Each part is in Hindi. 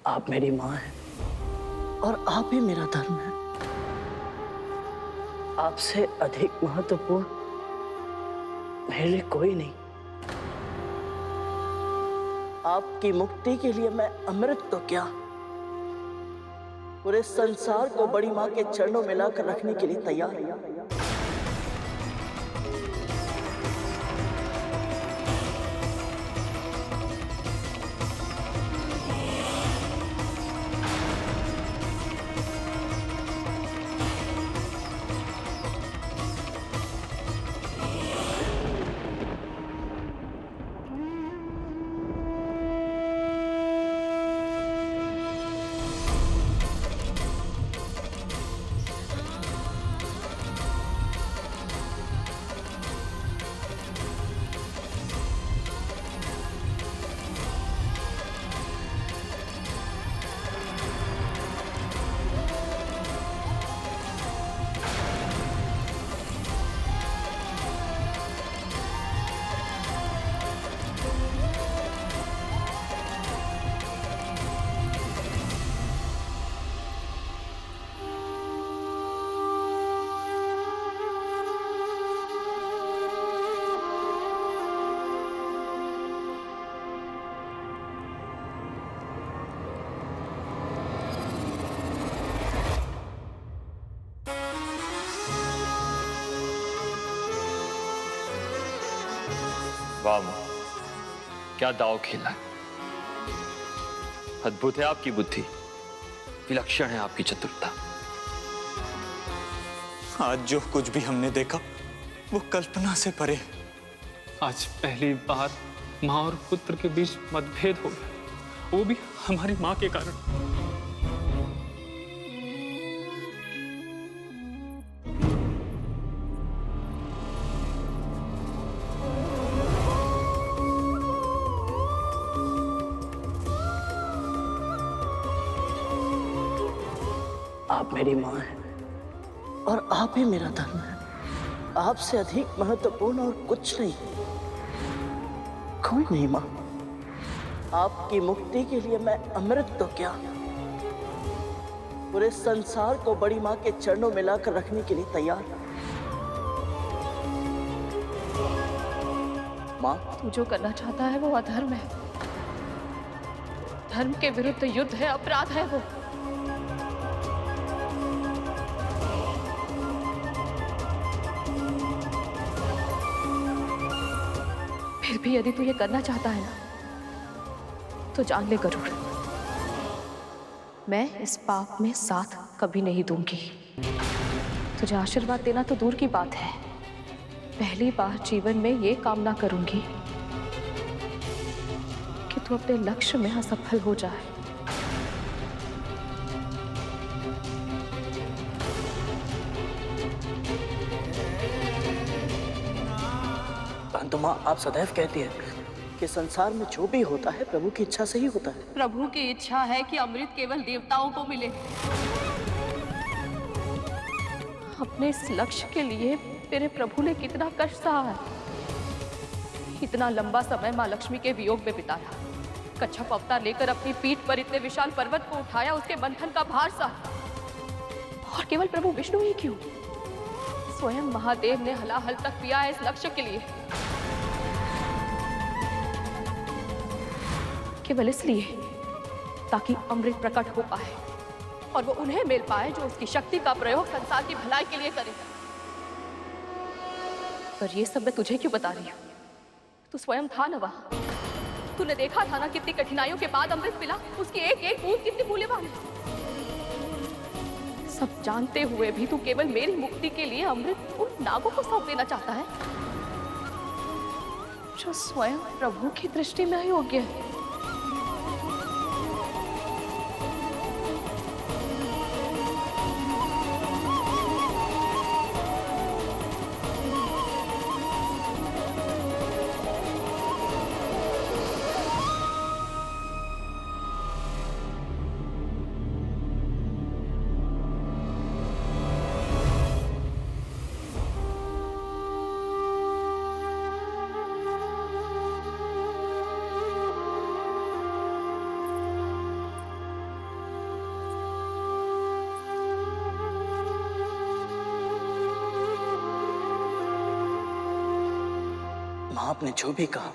आप मेरी माँ हैं और आप ही मेरा धर्म है। आपसे अधिक महत्वपूर्ण मेरे लिए कोई नहीं। आपकी मुक्ति के लिए मैं अमृत तो क्या, पूरे संसार को बड़ी माँ के चरणों में लाकर रखने के लिए तैयार हूं। वाह मां, क्या दाव खेला है। अद्भुत है आपकी बुद्धि, विलक्षण है आपकी चतुरता। आज जो कुछ भी हमने देखा वो कल्पना से परे। आज पहली बार माँ और पुत्र के बीच मतभेद हो गया, वो भी हमारी माँ के कारण। आप मेरी माँ हैं और आप ही मेरा धर्म है। आपसे अधिक महत्वपूर्ण और कुछ नहीं, कोई नहीं। माँ, आपकी मुक्ति के लिए मैं अमृत तो क्या, पूरे संसार को बड़ी माँ के चरणों में लाकर रखने के लिए तैयार हूं। माँ, तू जो करना चाहता है वो अधर्म है, धर्म के विरुद्ध युद्ध है, अपराध है वो। फिर भी यदि तू ये करना चाहता है ना, तो जान ले गरुड़, मैं इस पाप में साथ कभी नहीं दूंगी। तुझे आशीर्वाद देना तो दूर की बात है, पहली बार जीवन में ये कामना करूंगी कि तू अपने लक्ष्य में असफल हो जाए। परंतु माँ, आप सदैव कहती है कि संसार में जो भी होता है प्रभु की इच्छा से ही होता है। प्रभु की इच्छा है कि अमृत केवल देवताओं को मिले। अपने इस लक्ष्य के लिए मेरे प्रभु ने कितना कष्ट सहा है। इतना लंबा समय माँ लक्ष्मी के वियोग में बिताया, कच्छप अवतार लेकर अपनी पीठ पर इतने विशाल पर्वत को उठाया, उसके बंधन का भार सहा। और केवल प्रभु विष्णु ही क्यों, स्वयं महादेव ने हलाहल तक पिया है इस लक्ष्य के लिए, केवल इसलिए ताकि अमृत प्रकट हो पाए और वो उन्हें मिल पाए जो उसकी शक्ति का प्रयोग संसार की भलाई के लिए करेगा। पर ये सब मैं तुझे क्यों बता रही हूँ? तू स्वयं था ना वहां, तूने देखा था ना कितनी कठिनाइयों के बाद अमृत मिला, उसकी एक एक बूंद कितनी मूल्यवान है। सब जानते हुए भी तू केवल मेरी मुक्ति के लिए अमृत उन नागों को सौंप देना चाहता है जो स्वयं प्रभु की दृष्टि में अयोग्य है। आपने जो भी कहा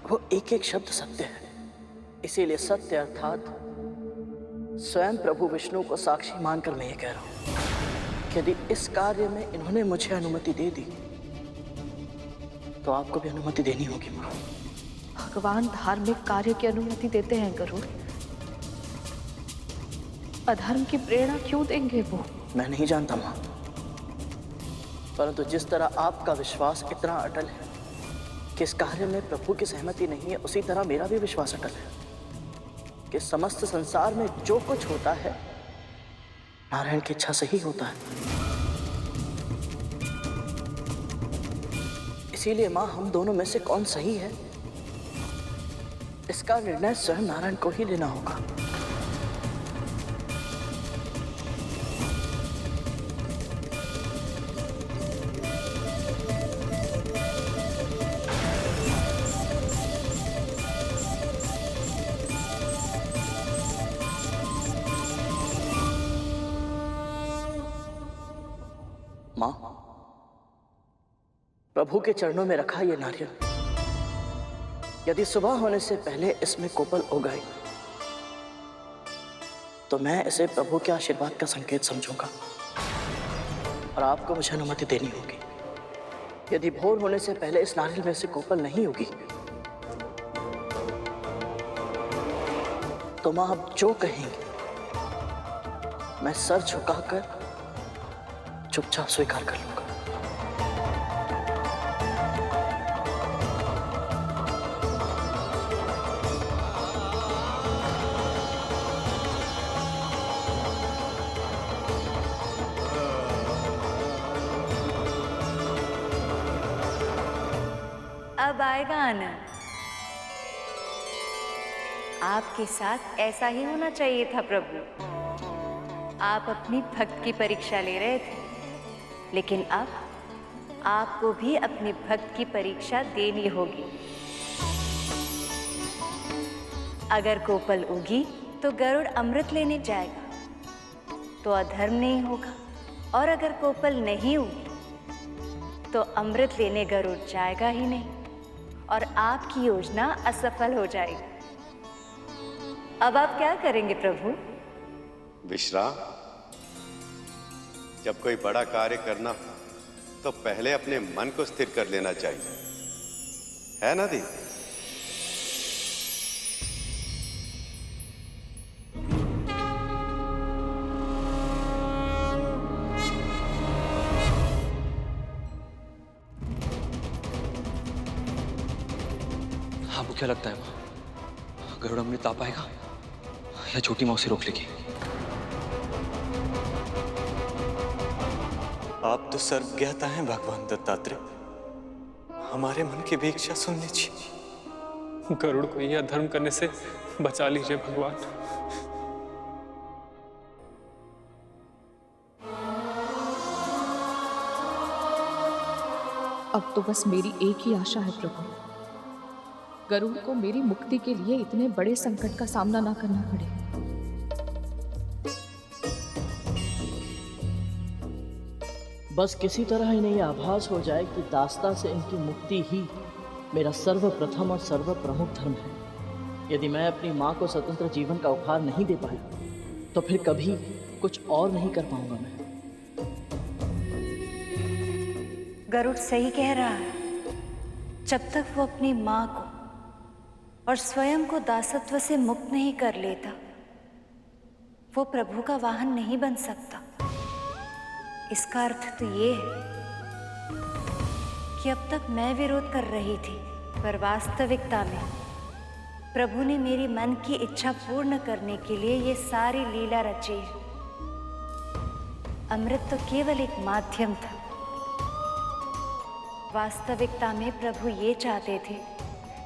वो एक एक शब्द सत्य है। इसीलिए सत्य अर्थात स्वयं प्रभु विष्णु को साक्षी मानकर मैं ये कह रहा हूं कि यदि इस कार्य में इन्होंने मुझे अनुमति दे दी तो आपको भी अनुमति देनी होगी माँ। भगवान धार्मिक कार्य की अनुमति देते हैं गरुड़, अधर्म की प्रेरणा क्यों देंगे वो? मैं नहीं जानता माँ, परंतु जिस तरह आपका विश्वास इतना अटल है कि इस कार्य में प्रभु की सहमति नहीं है, उसी तरह मेरा भी विश्वास अटल है कि समस्त संसार में जो कुछ होता है नारायण की इच्छा से ही होता है। इसीलिए माँ, हम दोनों में से कौन सही है इसका निर्णय स्वयं नारायण को ही लेना होगा। मां, प्रभु के चरणों में रखा ये नारियल यदि सुबह होने से पहले इसमें कोपल उगाई तो मैं इसे प्रभु के आशीर्वाद का संकेत समझूंगा और आपको मुझे अनुमति देनी होगी। यदि भोर होने से पहले इस नारियल में से कोपल नहीं होगी तो मां आप जो कहेंगे मैं सर झुकाकर चुपचाप स्वीकार कर लूंगा। अब आएगा आनंद। आपके साथ ऐसा ही होना चाहिए था प्रभु। आप अपनी भक्त की परीक्षा ले रहे थे, लेकिन अब आपको भी अपने भक्त की परीक्षा देनी होगी। अगर कोपल उगी तो गरुड़ अमृत लेने जाएगा तो अधर्म नहीं होगा, और अगर कोपल नहीं उगी तो अमृत लेने गरुड़ जाएगा ही नहीं और आपकी योजना असफल हो जाएगी। अब आप क्या करेंगे प्रभु? विश्राम। जब कोई बड़ा कार्य करना हो तो पहले अपने मन को स्थिर कर लेना चाहिए, है ना दी? आपको क्या लगता है माँ, गरुड़ अमृत आ पाएगा या छोटी माँ उसे रोक लेगी? आप तो सर्वज्ञाता हैं भगवान दत्तात्रेय, हमारे मन की भी इच्छा सुन लीजिए। गरुड़ को यह अधर्म करने से बचा लीजिए भगवान। अब तो बस मेरी एक ही आशा है प्रभु, गरुड़ को मेरी मुक्ति के लिए इतने बड़े संकट का सामना ना करना पड़े। बस किसी तरह इन्हें यह आभास हो जाए कि दास्ता से इनकी मुक्ति ही मेरा सर्वप्रथम और सर्व प्रमुख धर्म है। यदि मैं अपनी माँ को स्वतंत्र जीवन का उपहार नहीं दे पाया तो फिर कभी कुछ और नहीं कर पाऊंगा मैं। गरुड़ सही कह रहा है। जब तक वो अपनी माँ को और स्वयं को दासत्व से मुक्त नहीं कर लेता, वो प्रभु का वाहन नहीं बन सकता। इसका अर्थ तो ये है कि अब तक मैं विरोध कर रही थी, पर वास्तविकता में प्रभु ने मेरी मन की इच्छा पूर्ण करने के लिए ये सारी लीला रची है। अमृत तो केवल एक माध्यम था। वास्तविकता में प्रभु ये चाहते थे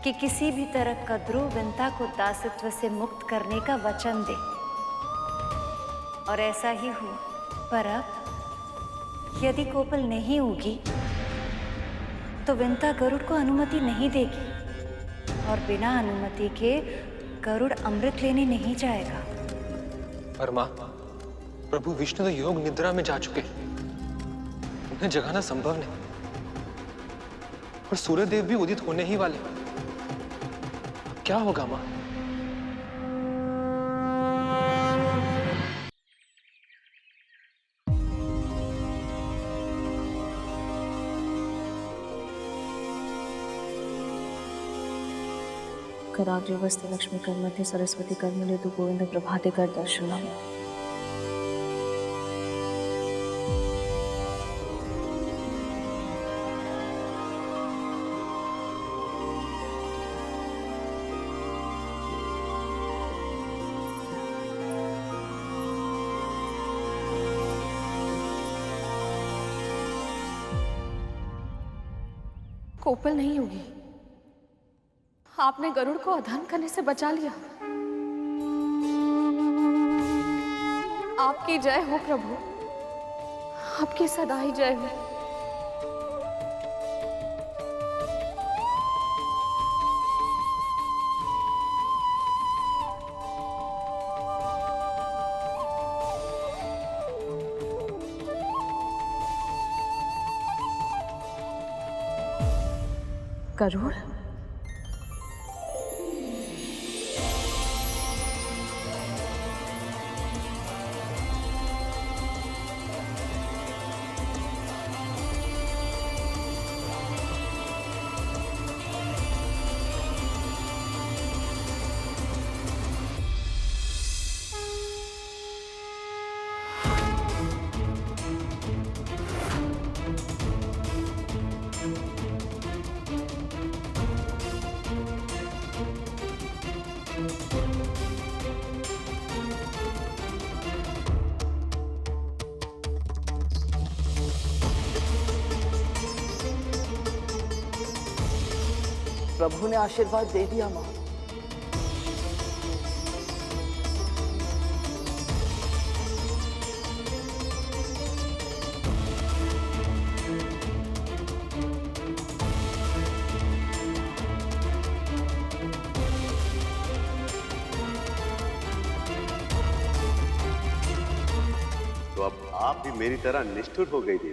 कि किसी भी तरह कद्रू विंता को दासत्व से मुक्त करने का वचन दे, और ऐसा ही हुआ। पर अब यदि कोपल नहीं उगी तो विंता गरुड़ को अनुमति नहीं देगी, और बिना अनुमति के गरुड़ अमृत लेने नहीं जाएगा। पर माँ, प्रभु विष्णु तो योग निद्रा में जा चुके, उन्हें जगाना संभव नहीं। और सूर्य देव भी उदित होने ही वाले। अब क्या होगा माँ? कराग्रे वस्ते लक्ष्मी कर मध्ये सरस्वती कर मिले तु गोविंद प्रभाते कर दर्शनम। कोपल नहीं होगी। आपने गरुड़ को अधर्म करने से बचा लिया। आपकी जय हो प्रभु, आपकी सदा ही जय हो। गरुड़, प्रभु ने आशीर्वाद दे दिया माँ। तो अब आप भी मेरी तरह निष्ठुर हो गई थी,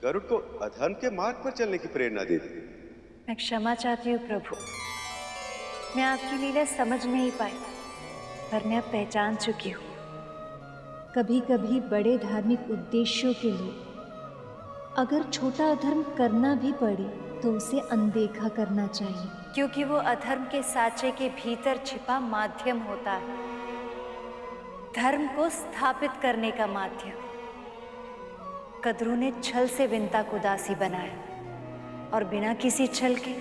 गरुड़ को अधर्म के मार्ग पर चलने की प्रेरणा दे दी। मैं क्षमा चाहती हूँ प्रभु, मैं आपकी लीला समझ नहीं पाई, पर मैं अब पहचान चुकी हूँ। कभी कभी बड़े धार्मिक उद्देश्यों के लिए अगर छोटा अधर्म करना भी पड़े तो उसे अनदेखा करना चाहिए, क्योंकि वो अधर्म के साँचे के भीतर छिपा माध्यम होता है, धर्म को स्थापित करने का माध्यम। कद्रू ने छल से विंता को दासी बनाया और बिना किसी छल के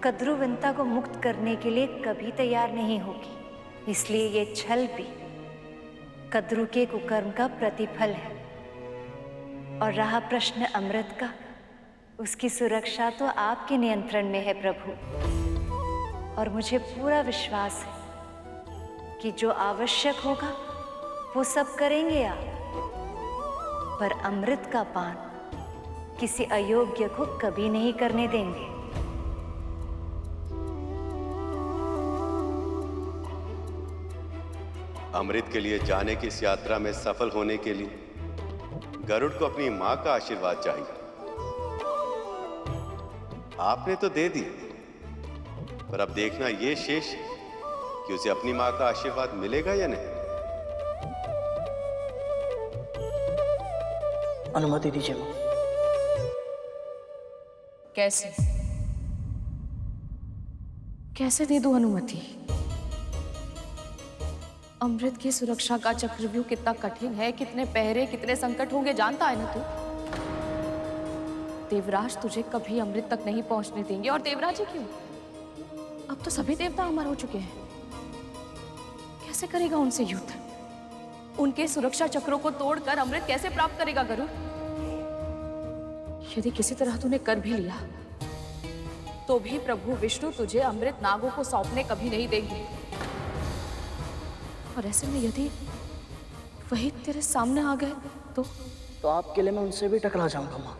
कद्रू विंता को मुक्त करने के लिए कभी तैयार नहीं होगी। इसलिए ये छल भी कद्रू के कुकर्म का प्रतिफल है। और रहा प्रश्न अमृत का, उसकी सुरक्षा तो आपके नियंत्रण में है प्रभु, और मुझे पूरा विश्वास है कि जो आवश्यक होगा वो सब करेंगे आप। पर अमृत का पान किसी अयोग्य को कभी नहीं करने देंगे। अमृत के लिए जाने की इस यात्रा में सफल होने के लिए गरुड़ को अपनी मां का आशीर्वाद चाहिए। आपने तो दे दी, पर अब देखना ये शेष कि उसे अपनी मां का आशीर्वाद मिलेगा या नहीं। अनुमति दीजिए मां। कैसे कैसे दे दूं अनुमति? अमृत की सुरक्षा का चक्रव्यूह कितना कठिन है, कितने पहरे, कितने संकट होंगे जानता है ना तू? देवराज तुझे कभी अमृत तक नहीं पहुंचने देंगे। और देवराज ही क्यों, अब तो सभी देवता अमर हो चुके हैं। कैसे करेगा उनसे युद्ध? उनके सुरक्षा चक्रों को तोड़कर अमृत कैसे प्राप्त करेगा गरुड़? यदि किसी तरह तूने कर भी लिया तो भी प्रभु विष्णु तुझे अमृत नागों को सौंपने कभी नहीं देंगे। और ऐसे में यदि वही तेरे सामने आ गए तो आपके लिए मैं उनसे भी टकरा जाऊंगा मां।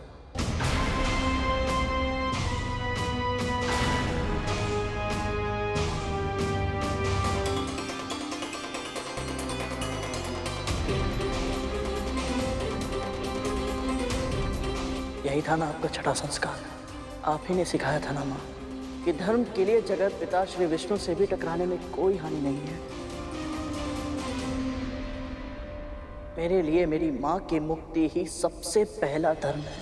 यही था ना आपका छठा संस्कार, आप ही ने सिखाया था ना माँ कि धर्म के लिए जगत पिता श्री विष्णु से भी टकराने में कोई हानि नहीं है। मेरे लिए मेरी माँ की मुक्ति ही सबसे पहला धर्म है।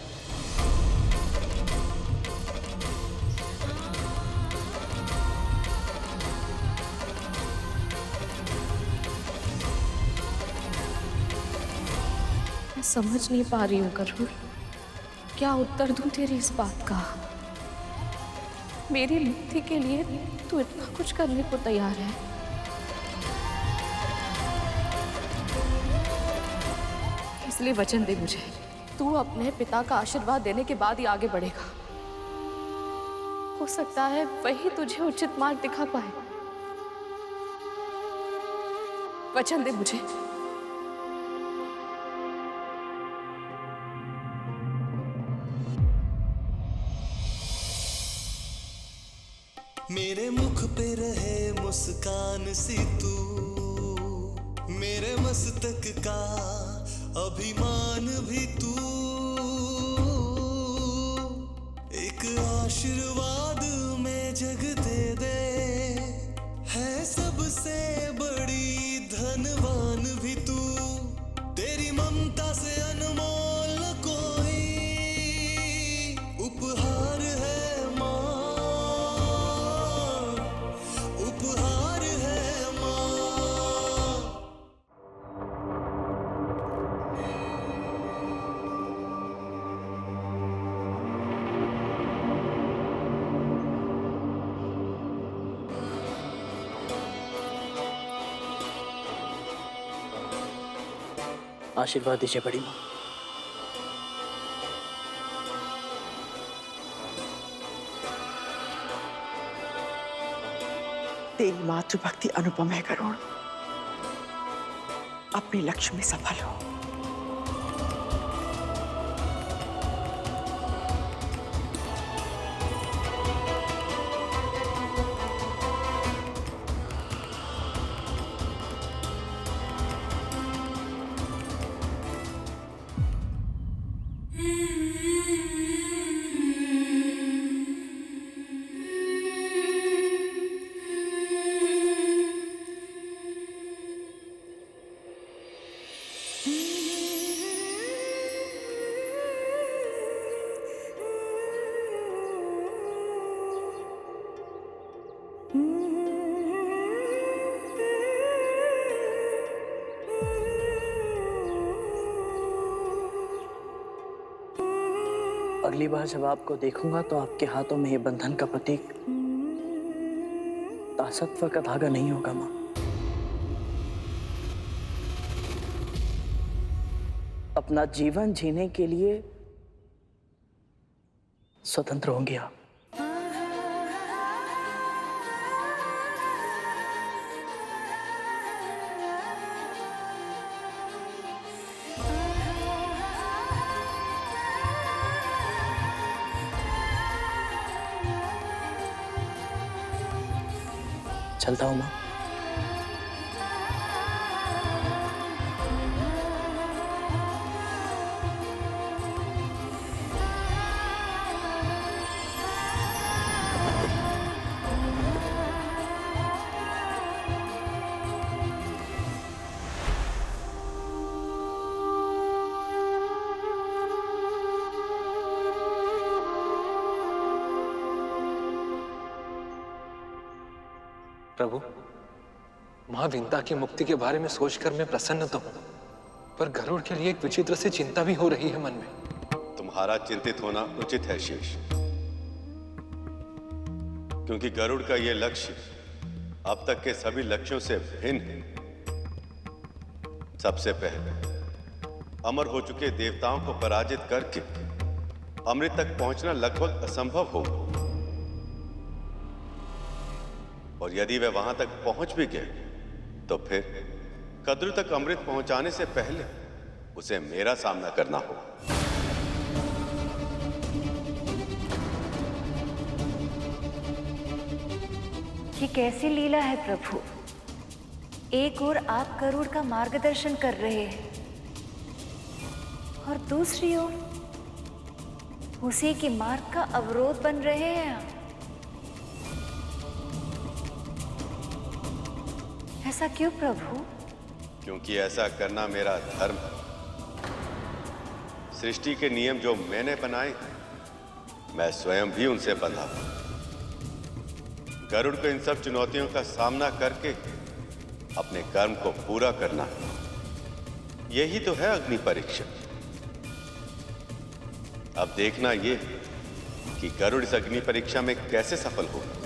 मैं समझ नहीं पा रही हूँ गरुड़, क्या उत्तर दूं तेरी इस बात का। मेरी मुक्ति के लिए तू इतना कुछ करने को तैयार है। इसलिए वचन दे मुझे, तू अपने पिता का आशीर्वाद देने के बाद ही आगे बढ़ेगा। हो सकता है वही तुझे उचित मार्ग दिखा पाए। वचन दे मुझे। मेरे मुख पे रहे मुस्कान सी तू, मेरे मस्तक का अभिमान भी तू, एक आशीर्वाद में जग दे दे, है सबसे बड़ी धनवान भी तू, तेरी ममता से अनमोल कोई उपहार है आशीर्वाद दीजिए बड़ी माँ। तेरी मातृभक्ति अनुपम है गरुड़, अपने लक्ष्य में सफल हो। अगली बार जब आपको देखूंगा तो आपके हाथों में ये बंधन का प्रतीक दासत्व का धागा नहीं होगा माँ। अपना जीवन जीने के लिए स्वतंत्र होंगे आप। चलता हूँ माँ। प्रभु, मां विंता की मुक्ति के बारे में सोचकर मैं प्रसन्न तो हूं, पर गरुड़ के लिए एक विचित्र सी चिंता भी हो रही है मन में। तुम्हारा चिंतित होना उचित है शेष, क्योंकि गरुड़ का यह लक्ष्य अब तक के सभी लक्ष्यों से भिन्न है। सबसे पहले अमर हो चुके देवताओं को पराजित करके अमृत तक पहुंचना लगभग असंभव हो, और यदि वे वहां तक पहुंच भी गए तो फिर कद्रु तक अमृत पहुंचाने से पहले उसे मेरा सामना करना हो। ये कैसी लीला है प्रभु। एक ओर आप गरुड़ का मार्गदर्शन कर रहे हैं और दूसरी ओर उसी के मार्ग का अवरोध बन रहे हैं आप। ऐसा क्यों प्रभु? क्योंकि ऐसा करना मेरा धर्म है। सृष्टि के नियम जो मैंने बनाए हैं, मैं स्वयं भी उनसे बंधा हूं। गरुड़ को इन सब चुनौतियों का सामना करके अपने कर्म को पूरा करना है। यही तो है अग्नि परीक्षा। अब देखना ये कि गरुड़ इस अग्नि परीक्षा में कैसे सफल होगा।